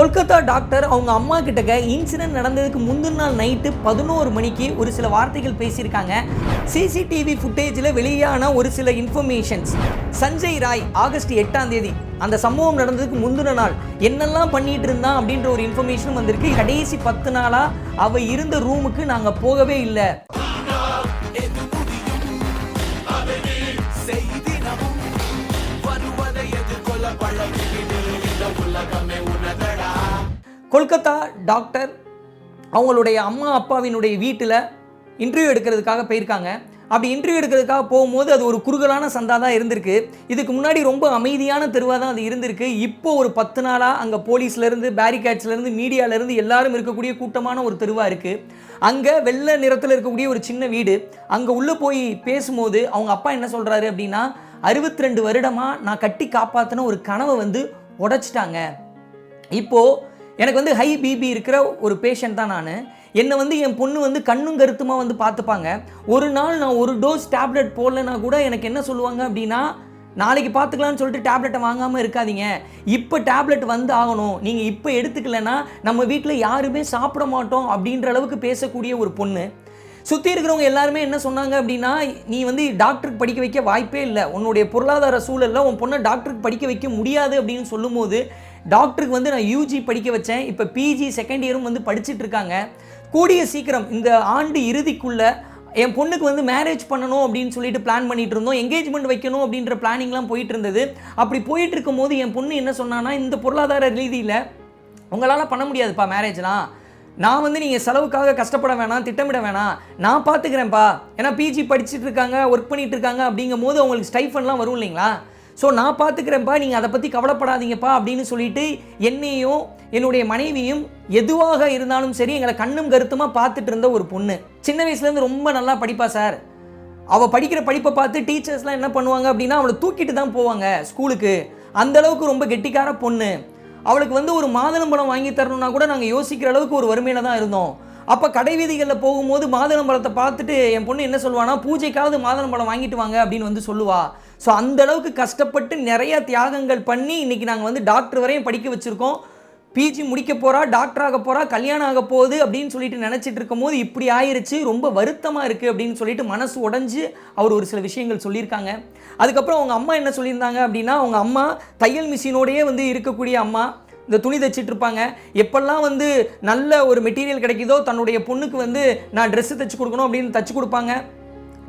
Kolkata doctor அவங்க அம்மா கிட்டக்க இன்சிடென்ட் நடந்ததுக்கு முந்தின நாள் நைட்டு 11 மணிக்கு ஒரு சில வார்த்தைகள் பேசியிருக்காங்க. சிசிடிவி ஃபுட்டேஜில் வெளியான ஒரு சில இன்ஃபர்மேஷன்ஸ். சஞ்சய் ராய் ஆகஸ்ட் 8ஆம் தேதி அந்த சம்பவம் நடந்ததுக்கு முந்தின நாள் என்னெல்லாம் பண்ணிட்டு இருந்தான் அப்படின்ற ஒரு இன்ஃபர்மேஷன் வந்திருக்கு. கடைசி 10 நாளா அவ இருந்த ரூமுக்கு நாங்க போகவே இல்லை. கொல்கத்தா டாக்டர் அவங்களுடைய அம்மா அப்பாவினுடைய வீட்டில் இன்டர்வியூ எடுக்கிறதுக்காக போயிருக்காங்க. அப்படி இன்டர்வியூ எடுக்கிறதுக்காக போகும்போது அது ஒரு குறுகலான சந்தா தான் இருந்திருக்கு. இதுக்கு முன்னாடி ரொம்ப அமைதியான தெருவாக தான் அது இருந்திருக்கு. இப்போ ஒரு 10 நாளாக அங்கே போலீஸ்லேருந்து, பேரிகேட்ஸ்லேருந்து, மீடியாவிலேருந்து எல்லாரும் இருக்கக்கூடிய கூட்டமான ஒரு தெருவாக இருக்குது. அங்கே வெள்ளை நிறத்தில் இருக்கக்கூடிய ஒரு சின்ன வீடு. அங்கே உள்ளே போய் பேசும்போது அவங்க அப்பா என்ன சொல்கிறாரு அப்படின்னா, 62 வருடமாக நான் கட்டி காப்பாற்றின ஒரு கனவை உடைச்சிட்டாங்க. இப்போது எனக்கு ஹை பிபி இருக்கிற ஒரு பேஷண்ட் தான் நான். என்னை என் பொண்ணு கண்ணும் கருத்துமாக பார்த்துப்பாங்க. ஒரு நாள் நான் ஒரு டோஸ் டேப்லெட் போடலைன்னா கூட எனக்கு என்ன சொல்லுவாங்க அப்படின்னா, நாளைக்கு பார்த்துக்கலான்னு சொல்லிட்டு டேப்லெட்டை வாங்காமல் இருக்காதீங்க, இப்போ டேப்லெட் ஆகணும், நீங்கள் இப்போ எடுத்துக்கலைன்னா நம்ம வீட்டில் யாருமே சாப்பிட மாட்டோம் அப்படின்ற அளவுக்கு பேசக்கூடிய ஒரு பொண்ணு. சுற்றி இருக்கிறவங்க எல்லாருமே என்ன சொன்னாங்க அப்படின்னா, நீ டாக்டருக்கு படிக்க வைக்க வாய்ப்பே இல்லை, உன்னுடைய பொருளாதார சூழலில் உன் பொண்ணை டாக்டருக்கு படிக்க வைக்க முடியாது அப்படின்னு சொல்லும்போது, டாக்டருக்கு நான் யூஜி படிக்க வச்சேன், இப்போ பிஜி செகண்ட் இயரும் படிச்சுட்டு இருக்காங்க. கூடிய சீக்கிரம் இந்த ஆண்டு இறுதிக்குள்ளே என் பொண்ணுக்கு மேரேஜ் பண்ணணும் அப்படின்னு சொல்லிட்டு பிளான் பண்ணிட்டு இருந்தோம், என்கேஜ்மெண்ட் வைக்கணும் அப்படின்ற பிளானிங்லாம் போயிட்டு இருந்தது. அப்படி போயிட்டு இருக்கும்போது என் பொண்ணு என்ன சொன்னான்னா, இந்த பொருளாதார ரீதியில் உங்களால் பண்ண முடியாதுப்பா மேரேஜ்லாம், நான் நீங்கள் செலவுக்காக கஷ்டப்பட வேணாம், திட்டமிட வேணாம், நான் பார்த்துக்கிறேன்ப்பா. ஏன்னா பிஜி படிச்சுட்டு இருக்காங்க, ஒர்க் பண்ணிட்டு இருக்காங்க, அப்படிங்கும் போது அவங்களுக்கு ஸ்டைஃபன்லாம் வரும் இல்லைங்களா, ஸோ நான் பார்த்துக்கிறேன்ப்பா, நீங்கள் அதை பற்றி கவலைப்படாதீங்கப்பா அப்படின்னு சொல்லிட்டு என்னையும் என்னுடைய மனைவியும் எதுவாக இருந்தாலும் சரி எங்களை கண்ணும் கருத்துமாக பார்த்துட்டு இருந்த ஒரு பொண்ணு. சின்ன வயசுலேருந்து ரொம்ப நல்லா படிப்பா சார். அவள் படிக்கிற படிப்பை பார்த்து டீச்சர்ஸ்லாம் என்ன பண்ணுவாங்க அப்படின்னா, அவளை தூக்கிட்டு தான் போவாங்க ஸ்கூலுக்கு. அந்தளவுக்கு ரொம்ப கெட்டிக்கார பொண்ணு. அவளுக்கு ஒரு மாதுளம்பழம் வாங்கி தரணும்னா கூட நாங்கள் யோசிக்கிற அளவுக்கு ஒரு வறுமையில் தான் இருந்தோம். அப்போ கடை வீதிகளில் போகும்போது மாதுளம்பழத்தை பார்த்துட்டு என் பொண்ணு என்ன சொல்லுவானா, பூஜைக்காவது மாதுளம்பழம் வாங்கிட்டு வாங்க அப்படின்னு சொல்லுவா. ஸோ அந்த அளவுக்கு கஷ்டப்பட்டு நிறைய தியாகங்கள் பண்ணி இன்றைக்கி நாங்கள் டாக்டர் வரையும் படிக்க வச்சுருக்கோம். பிஜி முடிக்க போகிறா, டாக்டர் ஆக போகிறா, கல்யாணம் ஆக போகுது அப்படின்னு சொல்லிட்டு நினச்சிட்டு இருக்கும் போது இப்படி ஆயிடுச்சு, ரொம்ப வருத்தமாக இருக்குது அப்படின்னு சொல்லிட்டு மனசு உடைஞ்சு அவர் ஒரு சில விஷயங்கள் சொல்லியிருக்காங்க. அதுக்கப்புறம் அவங்க அம்மா என்ன சொல்லியிருந்தாங்க அப்படின்னா, அவங்க அம்மா தையல் மிஷினோடையே இருக்கக்கூடிய அம்மா, இந்த துணி தைச்சிட்டு இருப்பாங்க. எப்பெல்லாம் நல்ல ஒரு மெட்டீரியல் கிடைக்குதோ தன்னுடைய பொண்ணுக்கு நான் ட்ரெஸ்ஸு தைச்சி கொடுக்கணும் அப்படின்னு தைச்சி கொடுப்பாங்க.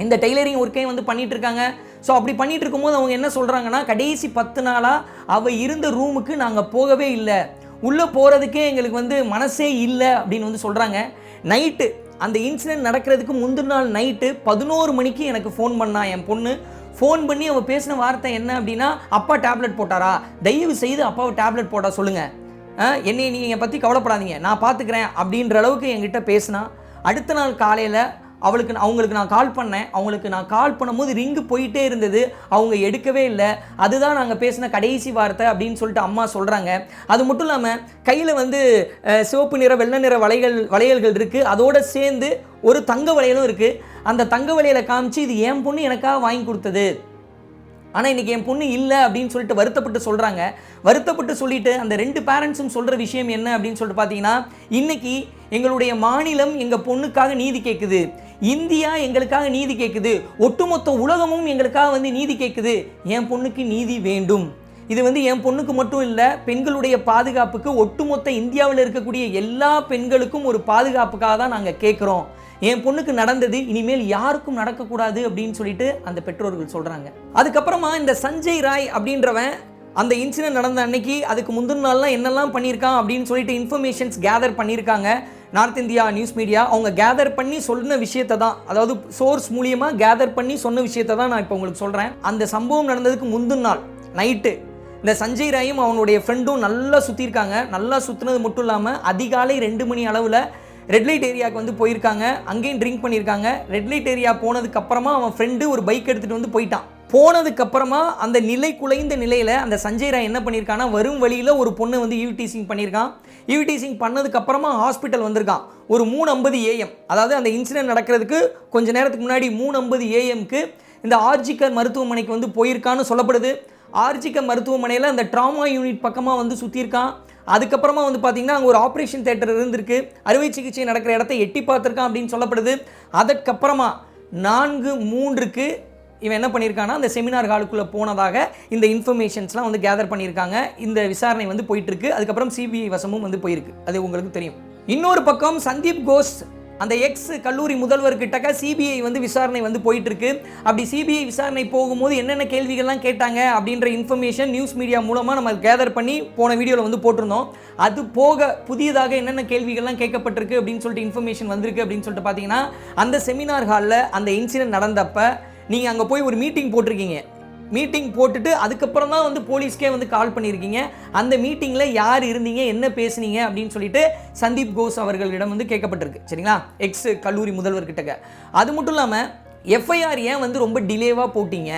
இந்த டெய்லரிங் ஒர்க்கையும் பண்ணிகிட்டு இருக்காங்க. ஸோ அப்படி பண்ணிகிட்டு இருக்கும்போது அவங்க என்ன சொல்கிறாங்கன்னா, கடைசி 10 நாளாக அவள் இருந்த ரூமுக்கு நாங்கள் போகவே இல்லை, உள்ளே போகிறதுக்கே எங்களுக்கு மனசே இல்லை அப்படின்னு சொல்கிறாங்க. நைட்டு அந்த இன்சிடென்ட் நடக்கிறதுக்கு முந்தின நாள் நைட்டு 11 மணிக்கு எனக்கு ஃபோன் பண்ணா என் பொண்ணு. ஃபோன் பண்ணி அவள் பேசின வார்த்தை என்ன அப்படின்னா, அப்பா டேப்லெட் போட்டாரா, தயவு செய்து அப்பாவை டேப்லெட் போட்டால் சொல்லுங்கள், என்னை நீங்கள் பற்றி கவலைப்படாதீங்க, நான் பார்த்துக்கிறேன் அப்படின்ற அளவுக்கு என்கிட்ட பேசினா. அடுத்த நாள் காலையில் அவங்களுக்கு நான் கால் பண்ணேன். அவங்களுக்கு நான் கால் பண்ணும்போது ரிங்கு போயிட்டே இருந்தது, அவங்க எடுக்கவே இல்லை. அதுதான் நாங்கள் பேசின கடைசி வார்த்தை அப்படின்னு சொல்லிட்டு அம்மா சொல்கிறாங்க. அது மட்டும் இல்லாமல் கையில் சிவப்பு நிற வெள்ளை நிற வளையல்கள் இருக்குது, அதோடு சேர்ந்து ஒரு தங்க வளையலும் இருக்குது. அந்த தங்க வளையலை காமிச்சு இது என் பொண்ணு எனக்காக வாங்கி கொடுத்தது, ஆனால் இன்றைக்கி என் பொண்ணு இல்லை அப்படின்னு சொல்லிட்டு வருத்தப்பட்டு சொல்கிறாங்க. வருத்தப்பட்டு சொல்லிட்டு அந்த 2 பேரண்ட்ஸும் சொல்கிற விஷயம் என்ன அப்படின்னு சொல்லிட்டு பார்த்தீங்கன்னா, இன்றைக்கி எங்களுடைய மாநிலம் எங்கள் பொண்ணுக்காக நீதி கேட்குது, இந்தியா எங்களுக்காக நீதி கேட்குது, ஒட்டுமொத்த உலகமும் எங்களுக்காக நீதி கேட்குது, என் பொண்ணுக்கு நீதி வேண்டும். இது என் பொண்ணுக்கு மட்டும் இல்லை, பெண்களுடைய பாதுகாப்புக்கு, ஒட்டுமொத்த இந்தியாவில் இருக்கக்கூடிய எல்லா பெண்களுக்கும் ஒரு பாதுகாப்புக்காக தான் நாங்கள் கேட்குறோம். என் பொண்ணுக்கு நடந்தது இனிமேல் யாருக்கும் நடக்கக்கூடாது அப்படின்னு சொல்லிட்டு அந்த பெற்றோர்கள் சொல்கிறாங்க. அதுக்கப்புறமா இந்த சஞ்சய் ராய் அப்படின்றவன் அந்த இன்சிடென்ட் நடந்த அன்னைக்கு அதுக்கு முந்தின நாள்லாம் என்னெல்லாம் பண்ணியிருக்கான் அப்படின்னு சொல்லிட்டு இன்ஃபர்மேஷன்ஸ் கேதர் பண்ணியிருக்காங்க. நார்த் இந்தியா நியூஸ் மீடியா அவங்க கேதர் பண்ணி சொன்ன விஷயத்தை தான், அதாவது சோர்ஸ் மூலியமாக கேதர் பண்ணி சொன்ன விஷயத்தை தான் நான் இப்போ உங்களுக்கு சொல்கிறேன். அந்த சம்பவம் நடந்ததுக்கு முந்தின நாள் நைட்டு இந்த சஞ்சய் ராயும் அவனுடைய ஃப்ரெண்டும் நல்லா சுற்றிருக்காங்க. நல்லா சுற்றுனது மட்டும் இல்லாமல் அதிகாலை 2 மணி அளவில் ரெட் லைட் ஏரியாவுக்கு போயிருக்காங்க. அங்கேயும் ட்ரிங்க் பண்ணியிருக்காங்க. ரெட் லைட் ஏரியா போனதுக்கப்புறமா அவன் ஃப்ரெண்டு ஒரு பைக் எடுத்துகிட்டு போயிட்டான். போனதுக்கப்புறமா அந்த நிலை குலைந்த நிலையில் அந்த சஞ்சய் ராய் என்ன பண்ணியிருக்கான்னா, வரும் வழியில் ஒரு பொண்ணு ஈவ்டீசிங் பண்ணியிருக்கான். ஈவ்டீசிங் பண்ணதுக்கப்புறமா ஹாஸ்பிட்டல் வந்திருக்கான். ஒரு 3:50 AM, அதாவது அந்த இன்சிடென்ட் நடக்கிறதுக்கு கொஞ்சம் நேரத்துக்கு முன்னாடி 3:50 AMக்கு இந்த ஆர்ஜிகர் மருத்துவமனைக்கு போயிருக்கான்னு சொல்லப்படுது. ஆர்ஜிகர் மருத்துவமனையில் அந்த ட்ராமா யூனிட் பக்கமாக சுற்றியிருக்கான். அதுக்கப்புறமா வந்து பார்த்தீங்கன்னா அங்கே ஒரு ஆப்ரேஷன் தியேட்டர் இருந்திருக்கு, அறுவை சிகிச்சை நடக்கிற இடத்த எட்டி பார்த்துருக்கான் அப்படின்னு சொல்லப்படுது. அதற்கப்புறமா 4:03க்கு இவன் என்ன பண்ணியிருக்கான்னா அந்த செமினார் ஹாலுக்குள்ளே போனதாக இந்த இன்ஃபர்மேஷன்ஸ்லாம் வந்து கேதர் பண்ணியிருக்காங்க. இந்த விசாரணை வந்து போயிட்டுருக்கு. அதுக்கப்புறம் சிபிஐ வசமும் வந்து போயிருக்கு, அது உங்களுக்கு தெரியும். இன்னொரு பக்கம் சந்தீப் கோஷ் அந்த எக்ஸ் கல்லூரி முதல்வர்கிட்ட சிபிஐ வந்து விசாரணை வந்து போயிட்டு இருக்கு. அப்படி சிபிஐ விசாரணை போகும்போது என்னென்ன கேள்விகள்லாம் கேட்டாங்க அப்படின்ற இன்ஃபர்மேஷன் நியூஸ் மீடியா மூலமாக நம்ம கேதர் பண்ணி போன வீடியோவில் வந்து போட்டிருந்தோம். அது போக புதியதாக என்னென்ன கேள்விகள்லாம் கேட்கப்பட்டிருக்கு அப்படின்னு சொல்லிட்டு இன்ஃபர்மேஷன் வந்திருக்கு அப்படின்னு சொல்லிட்டு பார்த்தீங்கன்னா, அந்த செமினார் ஹாலில் அந்த இன்சிடென்ட் நடந்தப்போ நீங்கள் அங்கே போய் ஒரு மீட்டிங் போட்டிருக்கீங்க. மீட்டிங் போட்டுட்டு அதுக்கப்புறம் தான் வந்து போலீஸ்க்கே வந்து கால் பண்ணியிருக்கீங்க. அந்த மீட்டிங்கில் யார் இருந்தீங்க, என்ன பேசுனீங்க அப்படின்னு சொல்லிட்டு சந்தீப் கோஷ் அவர்களிடம் வந்து கேட்கப்பட்டிருக்கு. சரிங்களா, எக்ஸ் கல்லூரி முதல்வர்கிட்ட. அது மட்டும் இல்லாமல் எஃப்ஐஆர் ஏன் வந்து ரொம்ப டிலேவாக போட்டீங்க,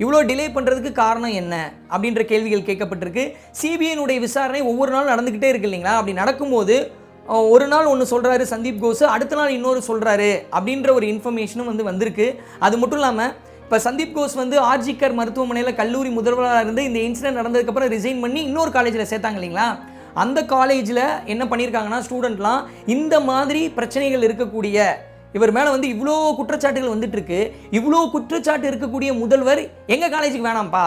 இவ்வளோ டிலே பண்ணுறதுக்கு காரணம் என்ன அப்படின்ற கேள்விகள் கேட்கப்பட்டிருக்கு. சிபிஐனுடைய விசாரணை ஒவ்வொரு நாளும் நடந்துக்கிட்டே இருக்கு இல்லைங்களா. அப்படி நடக்கும்போது ஒரு நாள் ஒன்று சொல்கிறாரு சந்தீப் கோஷ், அடுத்த நாள் இன்னொரு சொல்கிறாரு அப்படின்ற ஒரு இன்ஃபர்மேஷனும் வந்து வந்திருக்கு. அது மட்டும் இல்லாமல் இப்போ சந்தீப் கோஷ் வந்து ஆர்ஜிகர் மருத்துவமனையில் கல்லூரி முதல்வராக இருந்து இந்த இன்சிடென்ட் நடந்ததுக்கப்புறம் ரிசைன் பண்ணி இன்னொரு காலேஜில் சேர்த்தாங்க இல்லைங்களா. அந்த காலேஜில் என்ன பண்ணியிருக்காங்கன்னா ஸ்டூடெண்ட்லாம் இந்த மாதிரி பிரச்சனைகள் இருக்கக்கூடிய இவர் மேலே வந்து இவ்வளோ குற்றச்சாட்டுகள் வந்துட்டு இருக்கு, இவ்வளோ குற்றச்சாட்டு இருக்கக்கூடிய முதல்வர் எங்கள் காலேஜுக்கு வேணாம்ப்பா,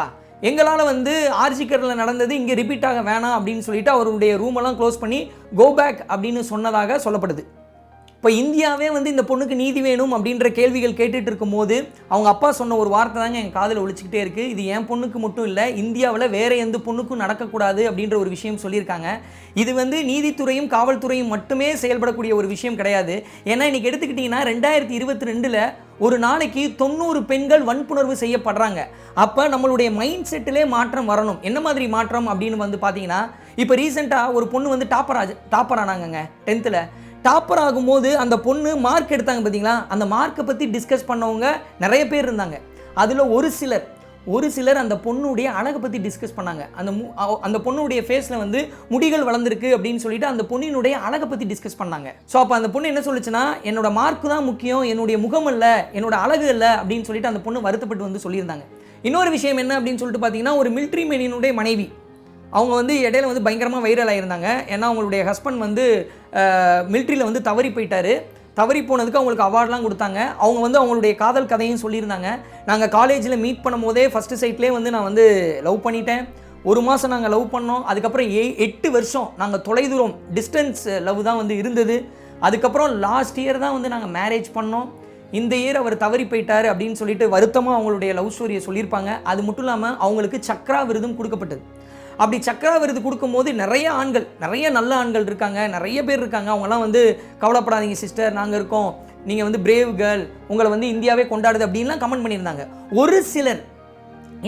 எங்களால் வந்து ஆர்ஜிகரில் நடந்தது இங்கே ரிப்பீட் ஆக வேணாம் அப்படின்னு சொல்லிட்டு அவருடைய ரூமெல்லாம் க்ளோஸ் பண்ணி கோ பேக் அப்படின்னு சொன்னதாக சொல்லப்படுது. இப்போ இந்தியாவே வந்து இந்த பொண்ணுக்கு நீதி வேணும் அப்படின்ற கேள்விகள் கேட்டுட்டு இருக்கும்போது அவங்க அப்பா சொன்ன ஒரு வார்த்தை தாங்க என் காதில் ஒழிச்சிக்கிட்டே இருக்குது. இது என் பொண்ணுக்கு மட்டும் இல்லை, இந்தியாவில் வேறு எந்த பொண்ணுக்கும் நடக்கக்கூடாது அப்படின்ற ஒரு விஷயம் சொல்லியிருக்காங்க. இது வந்து நீதித்துறையும் காவல்துறையும் மட்டுமே செயல்படக்கூடிய ஒரு விஷயம் கிடையாது. ஏன்னா இன்றைக்கி எடுத்துக்கிட்டிங்கன்னா 2022 ஒரு நாளைக்கு 90 பெண்கள் வன்புணர்வு செய்யப்படுறாங்க. அப்போ நம்மளுடைய மைண்ட் செட்டிலே மாற்றம் வரணும். என்ன மாதிரி மாற்றம் அப்படின்னு வந்து பார்த்தீங்கன்னா, இப்போ ரீசெண்டாக ஒரு பொண்ணு வந்து டாப்பர் ஆனாங்கங்க 10th. டாப்பர் ஆகும்போது அந்த பொண்ணு மார்க் எடுத்தாங்க பார்த்தீங்களா, அந்த மார்க்கை பற்றி டிஸ்கஸ் பண்ணவங்க நிறைய பேர் இருந்தாங்க. அதில் ஒரு சிலர் அந்த பொண்ணுடைய அழகை பற்றி டிஸ்கஸ் பண்ணாங்க. அந்த பொண்ணுடைய ஃபேஸில் வந்து முடிகள் வளர்ந்துருக்கு அப்படின்னு சொல்லிட்டு அந்த பொண்ணினுடைய அழகை பற்றி டிஸ்கஸ் பண்ணாங்க. ஸோ அப்போ அந்த பொண்ணு என்ன சொல்லுச்சுன்னா, என்னோட மார்க்கு தான் முக்கியம், என்னுடைய முகம் இல்லை, என்னோட அழகு இல்லை அப்படின்னு சொல்லிட்டு அந்த பொண்ணு வருத்தப்பட்டு வந்து சொல்லியிருந்தாங்க. இன்னொரு விஷயம் என்ன அப்படின்னு சொல்லிட்டு பார்த்தீங்கன்னா, ஒரு மிலிட்ரி மேனினுடைய மனைவி அவங்க வந்து இடையில வந்து பயங்கரமாக வைரல் ஆகியிருந்தாங்க. ஏன்னா அவங்களுடைய ஹஸ்பண்ட் வந்து மிலிட்ரியில் வந்து தவறி போயிட்டார். தவறி போனதுக்கு அவங்களுக்கு அவார்ட்லாம் கொடுத்தாங்க. அவங்க வந்து அவங்களுடைய காதல் கதையும் சொல்லியிருந்தாங்க. நாங்கள் காலேஜில் மீட் பண்ணும் போதே ஃபஸ்ட்டு சைட்லேயே வந்து நான் வந்து லவ் பண்ணிட்டேன். 1 மாதம் நாங்கள் லவ் பண்ணோம். அதுக்கப்புறம் 8 வருஷம் நாங்கள் தொலைதூரம் டிஸ்டன்ஸ் லவ் தான் வந்து இருந்தது. அதுக்கப்புறம் லாஸ்ட் இயர் தான் வந்து நாங்கள் மேரேஜ் பண்ணோம். இந்த இயர் அவர் தவறி போயிட்டார் அப்படின்னு சொல்லிட்டு வருத்தமாக அவங்களுடைய லவ் ஸ்டோரியை சொல்லியிருப்பாங்க. அது மட்டும் இல்லாமல் அவங்களுக்கு சக்ரா விருதும் கொடுக்கப்பட்டது. அப்படி சக்ரா விருது கொடுக்கும்போது நிறைய நல்ல ஆண்கள் இருக்காங்க, நிறைய பேர் இருக்காங்க. அவங்கலாம் வந்து கவலைப்படாதீங்க சிஸ்டர், நாங்கள் இருக்கோம், நீங்கள் வந்து பிரேவ் கேர்ள், உங்களை வந்து இந்தியாவே கொண்டாடுது அப்படின்லாம் கமெண்ட் பண்ணியிருந்தாங்க. ஒரு சிலர்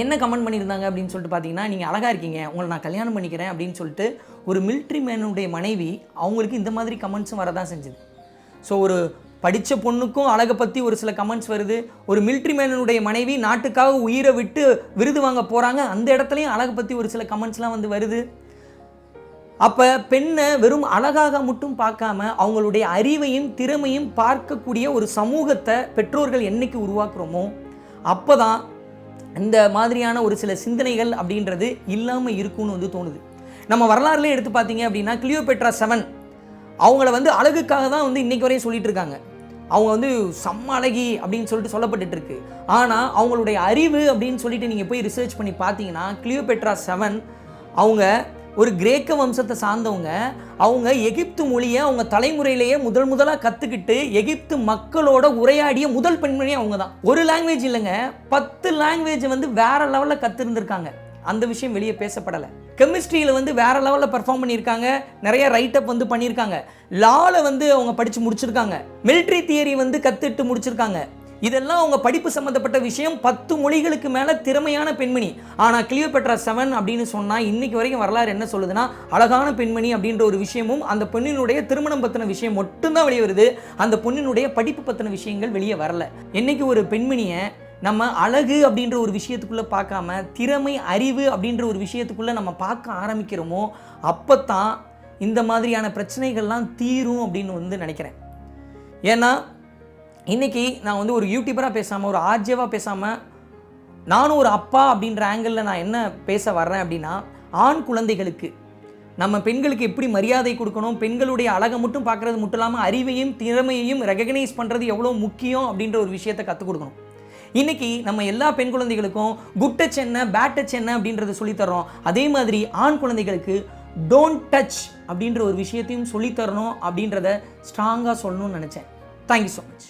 என்ன கமெண்ட் பண்ணியிருந்தாங்க அப்படின்னு சொல்லிட்டு பார்த்தீங்கன்னா, நீங்கள் அழகாக இருக்கீங்க, உங்களை நான் கல்யாணம் பண்ணிக்கிறேன் அப்படின்னு சொல்லிட்டு ஒரு மிலிட்ரி மேனுடைய மனைவி அவங்களுக்கு இந்த மாதிரி கமெண்ட்ஸும் வரதான் செஞ்சுது. ஸோ ஒரு படித்த பொண்ணுக்கும் அழகை பற்றி ஒரு சில கமெண்ட்ஸ் வருது. ஒரு மிலிட்ரி மேனுடைய மனைவி நாட்டுக்காக உயிரை விட்டு விருது வாங்க போகிறாங்க, அந்த இடத்துலையும் அழகை பற்றி ஒரு சில கமெண்ட்ஸ்லாம் வந்து வருது. அப்போ பெண்ணை வெறும் அழகாக மட்டும் பார்க்காம அவங்களுடைய அறிவையும் திறமையும் பார்க்கக்கூடிய ஒரு சமூகத்தை பெற்றோர்கள் என்னைக்கு உருவாக்குறோமோ அப்போ தான் இந்த மாதிரியான ஒரு சில சிந்தனைகள் அப்படின்றது இல்லாமல் இருக்கும்னு வந்து தோணுது. நம்ம வரலாறுலேயே எடுத்து பார்த்தீங்க அப்படின்னா கிளியோபேட்ரா 7 அவங்கள வந்து அழகுக்காக தான் வந்து இன்றைக்கு வரையும் சொல்லிட்டு இருக்காங்க. அவங்க வந்து செம்ம அழகி அப்படின்னு சொல்லிட்டு சொல்லப்பட்டு இருக்கு. ஆனால் அவங்களுடைய அறிவு அப்படின்னு சொல்லிட்டு நீங்கள் போய் ரிசர்ச் பண்ணி பார்த்தீங்கன்னா கிளியோபேட்ரா 7 அவங்க ஒரு கிரேக்க வம்சத்தை சார்ந்தவங்க. அவங்க எகிப்து மொழியை அவங்க தலைமுறையிலேயே முதலாக கற்றுக்கிட்டு எகிப்து மக்களோட உரையாடிய முதல் பெண்மணி அவங்க தான். ஒரு லாங்குவேஜ் இல்லைங்க, 10 லாங்குவேஜ் வந்து வேற லெவலில் கற்றுருந்துருக்காங்க. அந்த விஷயம் வெளியே பேசப்படலை. கெமிஸ்ட்ரியில் வந்து வேறு லெவலில் பர்ஃபார்ம் பண்ணியிருக்காங்க, நிறைய ரைட்டப் வந்து பண்ணியிருக்காங்க. லாவில் வந்து அவங்க படித்து முடிச்சிருக்காங்க, மிலிட்ரி தியரி வந்து கற்றுட்டு முடிச்சிருக்காங்க. இதெல்லாம் அவங்க படிப்பு சம்மந்தப்பட்ட விஷயம். 10 மொழிகளுக்கு மேலே திறமையான பெண்மணி. ஆனால் கிளியோபேட்ரா 7 அப்படின்னு சொன்னால் இன்றைக்கு வரைக்கும் வரலாறு என்ன சொல்லுதுன்னா அழகான பெண்மணி அப்படின்ற ஒரு விஷயமும் அந்த பெண்ணினுடைய திருமணம் பற்றின விஷயம் மட்டும்தான் வெளியே வருது. அந்த பொண்ணினுடைய படிப்பு பற்றின விஷயங்கள் வெளியே வரல. என்றைக்கு ஒரு பெண்மணியை நம்ம அழகு அப்படின்ற ஒரு விஷயத்துக்குள்ளே பார்க்காம திறமை அறிவு அப்படின்ற ஒரு விஷயத்துக்குள்ளே நம்ம பார்க்க ஆரம்பிக்கிறோமோ அப்போ தான் இந்த மாதிரியான பிரச்சனைகள்லாம் தீரும் அப்படின்னு வந்து நினைக்கிறேன். ஏன்னா இன்றைக்கி நான் வந்து ஒரு யூடியூபராக பேசாமல் ஒரு ஆர்ஜேவாக பேசாமல் நானும் ஒரு அப்பா அப்படின்ற ஆங்கிளில் நான் என்ன பேச வர்றேன் அப்படின்னா, ஆண் குழந்தைகளுக்கு நம்ம பெண்களுக்கு எப்படி மரியாதை கொடுக்கணும், பெண்களுடைய அழகை மட்டும் பார்க்குறது மட்டும் இல்லாமல் அறிவையும் திறமையையும் ரெகக்னைஸ் பண்ணுறது எவ்வளோ முக்கியம் அப்படின்ற ஒரு விஷயத்தை கற்றுக் கொடுக்கணும். இன்றைக்கி நம்ம எல்லா பெண் குழந்தைகளுக்கும் குட் டச் என்ன, பேட் டச் என்ன அப்படின்றத சொல்லித்தரோம். அதே மாதிரி ஆண் குழந்தைகளுக்கு டோன்ட் டச் அப்படின்ற ஒரு விஷயத்தையும் சொல்லித்தரணும் அப்படின்றத ஸ்ட்ராங்காக சொல்லணும்னு நினச்சேன். Thank you so much.